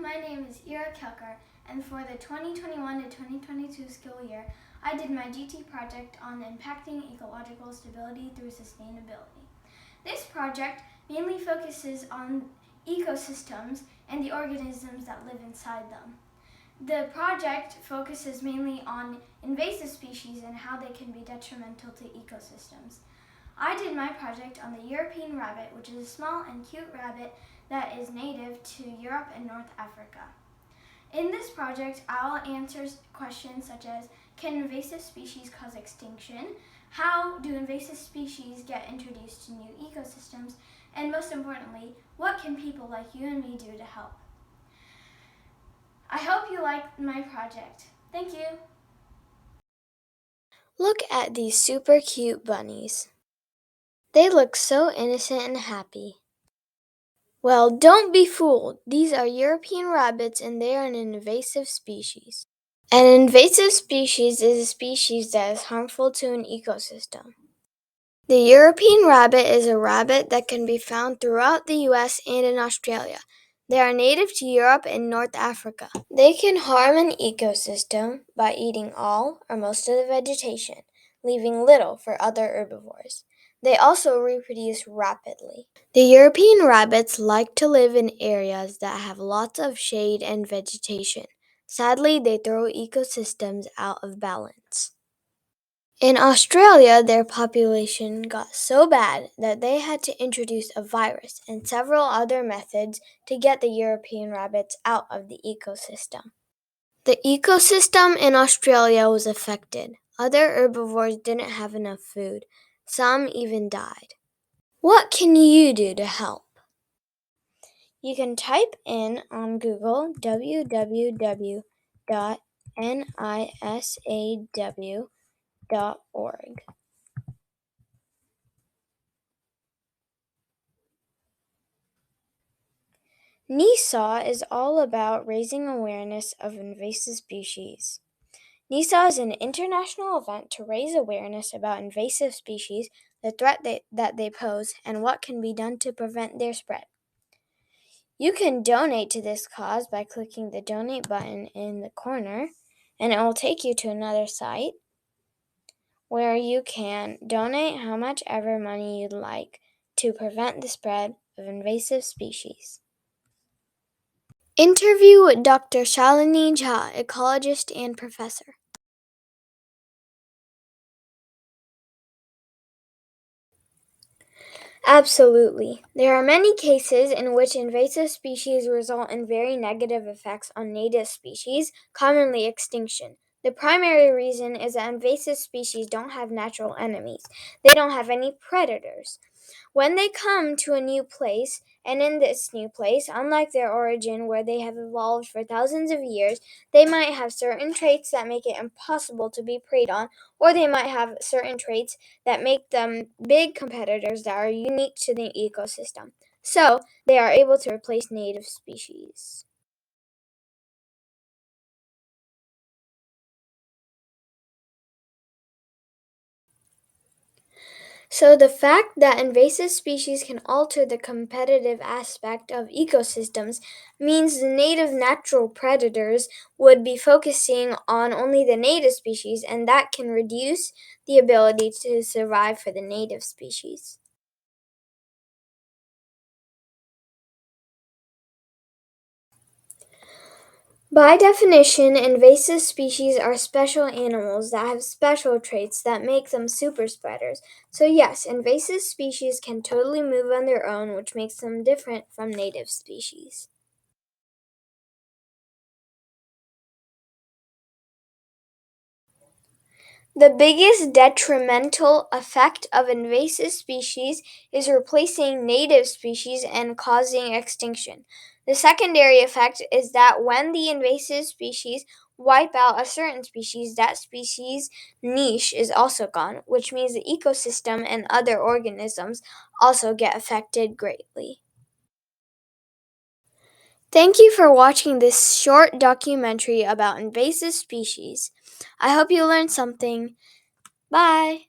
my name is Ira Kelkar, and for the 2021 to 2022 school year, I did my GT project on impacting ecological stability through sustainability. This project mainly focuses on ecosystems and the organisms that live inside them. The project focuses mainly on invasive species and how they can be detrimental to ecosystems. I did my project on the European rabbit, which is a small and cute rabbit that is native to Europe and North Africa. In this project, I'll answer questions such as, can invasive species cause extinction? How do invasive species get introduced to new ecosystems? And most importantly, what can people like you and me do to help? I hope you like my project. Thank you. Look at these super cute bunnies. They look so innocent and happy. Well, don't be fooled. These are European rabbits and they are an invasive species. An invasive species is a species that is harmful to an ecosystem. The European rabbit is a rabbit that can be found throughout the US and in Australia. They are native to Europe and North Africa. They can harm an ecosystem by eating all or most of the vegetation, leaving little for other herbivores. They also reproduce rapidly. The European rabbits like to live in areas that have lots of shade and vegetation. Sadly, they throw ecosystems out of balance. In Australia, their population got so bad that they had to introduce a virus and several other methods to get the European rabbits out of the ecosystem. The ecosystem in Australia was affected. Other herbivores didn't have enough food. Some even died. What can you do to help? You can type in on Google www.nisaw.org. NISAW is all about raising awareness of invasive species. NISAW is an international event to raise awareness about invasive species, the threat that they pose, and what can be done to prevent their spread. You can donate to this cause by clicking the donate button in the corner, and it will take you to another site where you can donate how much ever money you'd like to prevent the spread of invasive species. Interview with Dr. Shalini Jha, ecologist and professor. Absolutely. There are many cases in which invasive species result in very negative effects on native species, commonly extinction. The primary reason is that invasive species don't have natural enemies. They don't have any predators. When they come to a new place, and in this new place, unlike their origin where they have evolved for thousands of years, they might have certain traits that make it impossible to be preyed on, or they might have certain traits that make them big competitors that are unique to the ecosystem. So, they are able to replace native species. So the fact that invasive species can alter the competitive aspect of ecosystems means the native natural predators would be focusing on only the native species, and that can reduce the ability to survive for the native species. By definition, invasive species are special animals that have special traits that make them super spreaders. So yes, invasive species can totally move on their own, which makes them different from native species. The biggest detrimental effect of invasive species is replacing native species and causing extinction. The secondary effect is that when the invasive species wipe out a certain species, that species' niche is also gone, which means the ecosystem and other organisms also get affected greatly. Thank you for watching this short documentary about invasive species. I hope you learned something. Bye!